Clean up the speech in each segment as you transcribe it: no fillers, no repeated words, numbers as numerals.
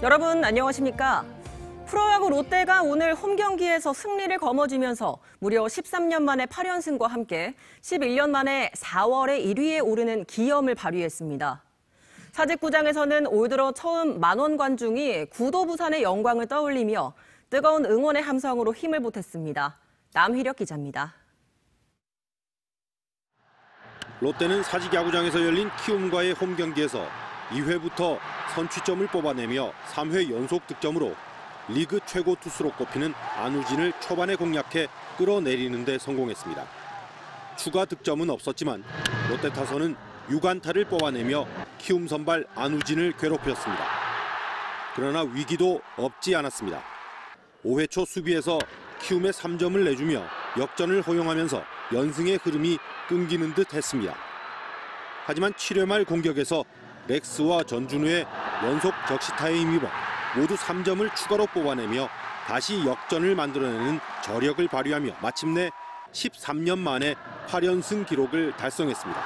여러분 안녕하십니까? 프로야구 롯데가 오늘 홈 경기에서 승리를 거머쥐면서 무려 13년 만에 8연승과 함께 11년 만에 4월에 1위에 오르는 기염을 발휘했습니다. 사직구장에서는 올 들어 처음 만원 관중이 구도 부산의 영광을 떠올리며 뜨거운 응원의 함성으로 힘을 보탰습니다. 남희력 기자입니다. 롯데는 사직야구장에서 열린 키움과의 홈 경기에서 2회부터 선취점을 뽑아내며 3회 연속 득점으로 리그 최고 투수로 꼽히는 안우진을 초반에 공략해 끌어내리는 데 성공했습니다. 추가 득점은 없었지만 롯데 타선은 6안타를 뽑아내며 키움 선발 안우진을 괴롭혔습니다. 그러나 위기도 없지 않았습니다. 5회 초 수비에서 키움에 3점을 내주며 역전을 허용하면서 연승의 흐름이 끊기는 듯 했습니다. 하지만 7회 말 공격에서 렉스와 전준우의 연속 적시타에 힘입어 모두 3점을 추가로 뽑아내며 다시 역전을 만들어내는 저력을 발휘하며 마침내 13년 만에 8연승 기록을 달성했습니다.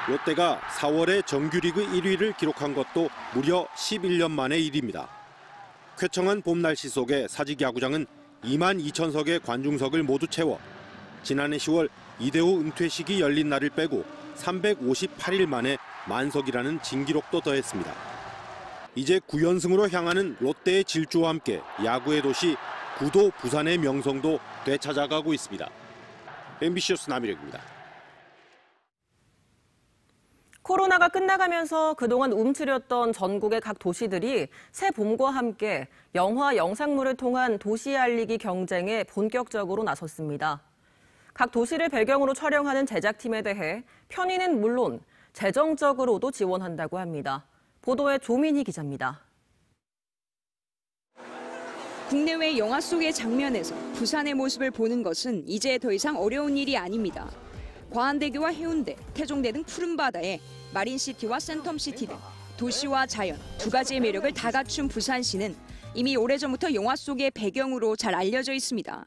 롯데가 4월에 정규리그 1위를 기록한 것도 무려 11년 만의 일입니다. 쾌청한 봄 날씨 속에 사직야구장은 22,000석의 관중석을 모두 채워 지난해 10월 이대호 은퇴식이 열린 날을 빼고 358일 만에 만석이라는 진기록도 더했습니다. 이제 9연승으로 향하는 롯데의 질주와 함께 야구의 도시 구도 부산의 명성도 되찾아가고 있습니다. MBC 뉴스 남희력입니다. 코로나가 끝나가면서 그동안 움츠렸던 전국의 각 도시들이 새 봄과 함께 영화, 영상물을 통한 도시 알리기 경쟁에 본격적으로 나섰습니다. 각 도시를 배경으로 촬영하는 제작팀에 대해 편의는 물론 재정적으로도 지원한다고 합니다. 보도에 조민희 기자입니다. 국내외 영화 속의 장면에서 부산의 모습을 보는 것은 이제 더 이상 어려운 일이 아닙니다. 과안대교와 해운대, 태종대 등 푸른 바다에 마린시티와 센텀시티 등 도시와 자연 두 가지의 매력을 다 갖춘 부산시는 이미 오래전부터 영화 속의 배경으로 잘 알려져 있습니다.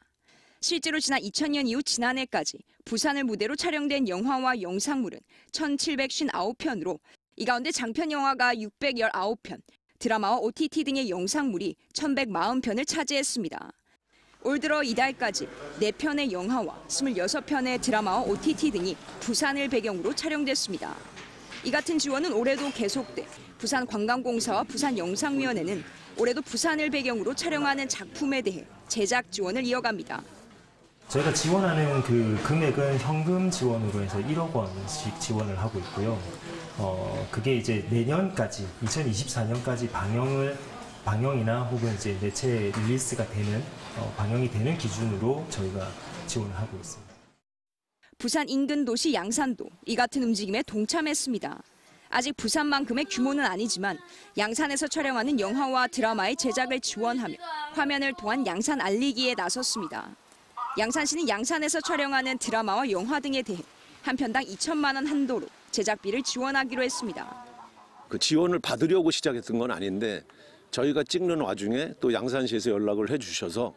실제로 지난 2000년 이후 지난해까지 부산을 무대로 촬영된 영화와 영상물은 1759편으로 이 가운데 장편 영화가 619편, 드라마와 OTT 등의 영상물이 1140편을 차지했습니다. 올 들어 이달까지 4편의 영화와 26편의 드라마와 OTT 등이 부산을 배경으로 촬영됐습니다. 이 같은 지원은 올해도 계속돼 부산관광공사와 부산영상위원회는 올해도 부산을 배경으로 촬영하는 작품에 대해 제작 지원을 이어갑니다. 저희가 지원하는 그 금액은 현금 지원으로 해서 1억 원씩 지원을 하고 있고요. 그게 이제 내년까지 2024년까지 방영이나 혹은 이제 매체 릴리스가 되는 방영이 되는 기준으로 저희가 지원을 하고 있습니다. 부산 인근 도시 양산도 이 같은 움직임에 동참했습니다. 아직 부산만큼의 규모는 아니지만 양산에서 촬영하는 영화와 드라마의 제작을 지원하며 화면을 통한 양산 알리기에 나섰습니다. 양산시는 양산에서 촬영하는 드라마와 영화 등에 대해 한 편당 2천만 원 한도로 제작비를 지원하기로 했습니다. 그 지원을 받으려고 시작했던 건 아닌데 저희가 찍는 와중에 또 양산시에서 연락을 해주셔서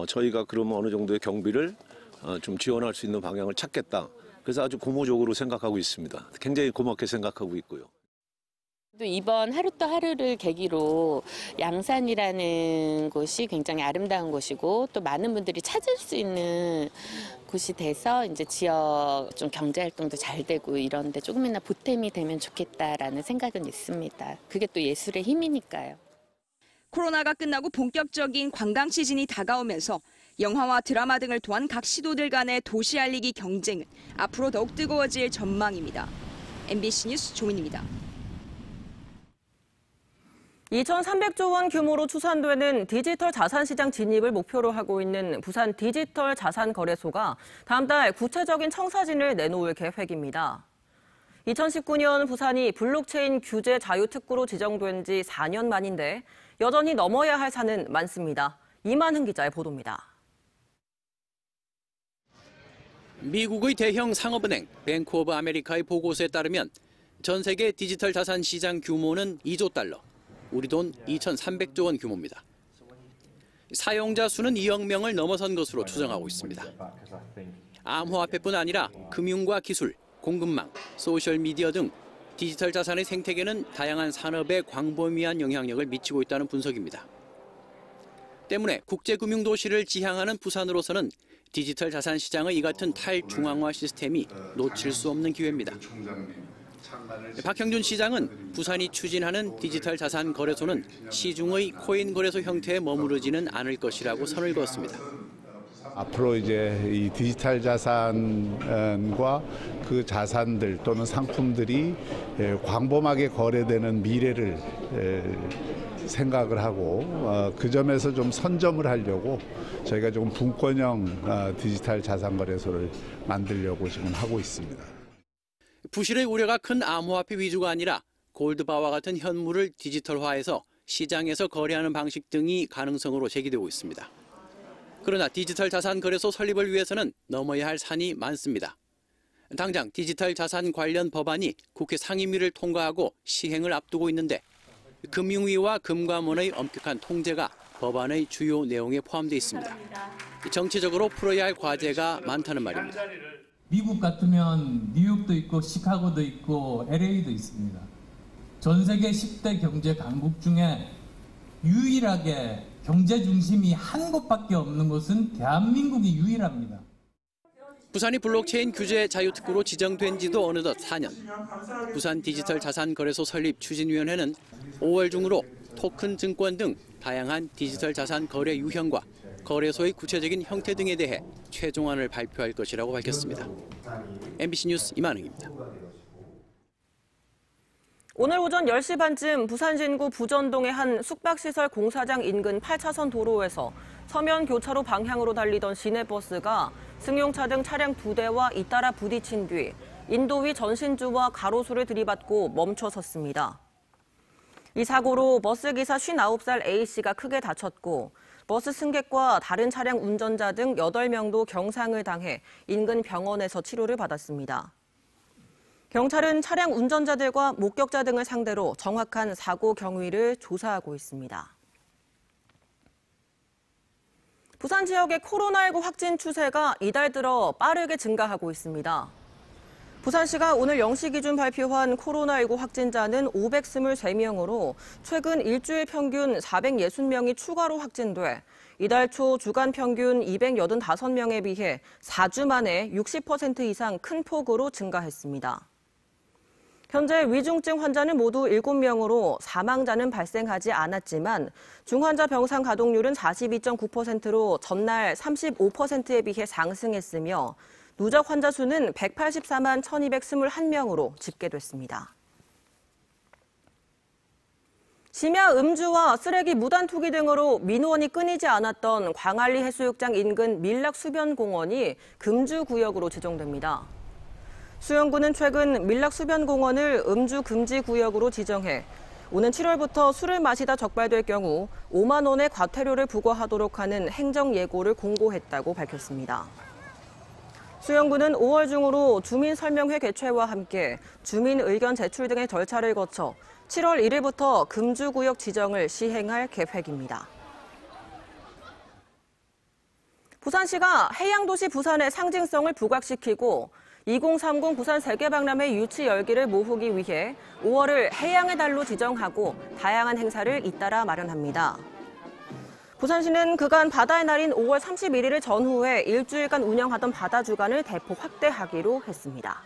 저희가 그러면 어느 정도의 경비를 좀 지원할 수 있는 방향을 찾겠다. 그래서 아주 고무적으로 생각하고 있습니다. 굉장히 고맙게 생각하고 있고요. 또 이번 하루 또 하루를 계기로 양산이라는 곳이 굉장히 아름다운 곳이고 또 많은 분들이 찾을 수 있는 곳이 돼서 이제 지역 좀 경제 활동도 잘 되고 이런데 조금이나 보탬이 되면 좋겠다라는 생각은 있습니다. 그게 또 예술의 힘이니까요. 코로나가 끝나고 본격적인 관광 시즌이 다가오면서 영화와 드라마 등을 통한 각 시도들 간의 도시 알리기 경쟁은 앞으로 더욱 뜨거워질 전망입니다. MBC 뉴스 조민입니다. 2,300조 원 규모로 추산되는 디지털 자산시장 진입을 목표로 하고 있는 부산 디지털 자산거래소가 다음 달 구체적인 청사진을 내놓을 계획입니다. 2019년 부산이 블록체인 규제 자유특구로 지정된 지 4년 만인데 여전히 넘어야 할 산은 많습니다. 이만흥 기자의 보도입니다. 미국의 대형 상업은행 뱅크 오브 아메리카의 보고서에 따르면 전 세계 디지털 자산 시장 규모는 2조 달러, 우리 돈 2,300조 원 규모입니다. 사용자 수는 2억 명을 넘어선 것으로 추정하고 있습니다. 암호화폐뿐 아니라 금융과 기술, 공급망, 소셜미디어 등 디지털 자산의 생태계는 다양한 산업에 광범위한 영향력을 미치고 있다는 분석입니다. 때문에 국제금융도시를 지향하는 부산으로서는 디지털 자산 시장의 이 같은 탈중앙화 시스템이 놓칠 수 없는 기회입니다. 박형준 시장은 부산이 추진하는 디지털 자산 거래소는 시중의 코인 거래소 형태에 머무르지는 않을 것이라고 선을 그었습니다. 앞으로 이제 이 디지털 자산과 그 자산들 또는 상품들이 광범하게 거래되는 미래를 생각을 하고 그 점에서 좀 선점을 하려고 저희가 좀 분권형 디지털 자산 거래소를 만들려고 지금 하고 있습니다. 부실의 우려가 큰 암호화폐 위주가 아니라 골드바와 같은 현물을 디지털화해서 시장에서 거래하는 방식 등이 가능성으로 제기되고 있습니다. 그러나 디지털 자산 거래소 설립을 위해서는 넘어야 할 산이 많습니다. 당장 디지털 자산 관련 법안이 국회 상임위를 통과하고 시행을 앞두고 있는데 금융위와 금감원의 엄격한 통제가 법안의 주요 내용에 포함되어 있습니다. 정치적으로 풀어야 할 과제가 많다는 말입니다. 미국 같으면 뉴욕도 있고 시카고도 있고 LA도 있습니다. 전 세계 10대 경제 강국 중에 유일하게 경제 중심이 한 곳밖에 없는 곳은 대한민국이 유일합니다. 부산이 블록체인 규제 자유특구로 지정된 지도 어느덧 4년. 부산 디지털 자산 거래소 설립 추진위원회는 5월 중으로 토큰 증권 등 다양한 디지털 자산 거래 유형과 거래소의 구체적인 형태 등에 대해 최종안을 발표할 것이라고 밝혔습니다. MBC 뉴스 이만흥입니다. 오늘 오전 10시 반쯤 부산 진구 부전동의 한 숙박시설 공사장 인근 8차선 도로에서 서면 교차로 방향으로 달리던 시내버스가 승용차 등 차량 2대와 잇따라 부딪힌 뒤 인도위 전신주와 가로수를 들이받고 멈춰섰습니다. 이 사고로 버스기사 59살 A씨가 크게 다쳤고 버스 승객과 다른 차량 운전자 등 8명도 경상을 당해 인근 병원에서 치료를 받았습니다. 경찰은 차량 운전자들과 목격자 등을 상대로 정확한 사고 경위를 조사하고 있습니다. 부산 지역의 코로나19 확진 추세가 이달 들어 빠르게 증가하고 있습니다. 부산시가 오늘 0시 기준 발표한 코로나19 확진자는 523명으로 최근 일주일 평균 460명이 추가로 확진돼 이달 초 주간 평균 285명에 비해 4주 만에 60% 이상 큰 폭으로 증가했습니다. 현재 위중증 환자는 모두 7명으로 사망자는 발생하지 않았지만 중환자 병상 가동률은 42.9%로 전날 35%에 비해 상승했으며 누적 환자 수는 184만 1,221명으로 집계됐습니다. 심야 음주와 쓰레기 무단 투기 등으로 민원이 끊이지 않았던 광안리 해수욕장 인근 밀락수변공원이 금주구역으로 지정됩니다. 수영구는 최근 밀락수변공원을 음주 금지 구역으로 지정해 오는 7월부터 술을 마시다 적발될 경우 5만 원의 과태료를 부과하도록 하는 행정예고를 공고했다고 밝혔습니다. 수영구는 5월 중으로 주민설명회 개최와 함께 주민 의견 제출 등의 절차를 거쳐 7월 1일부터 금주구역 지정을 시행할 계획입니다. 부산시가 해양도시 부산의 상징성을 부각시키고 2030 부산 세계박람회 유치 열기를 모으기 위해 5월을 해양의 달로 지정하고 다양한 행사를 잇따라 마련합니다. 부산시는 그간 바다의 날인 5월 31일을 전후해 일주일간 운영하던 바다 주간을 대폭 확대하기로 했습니다.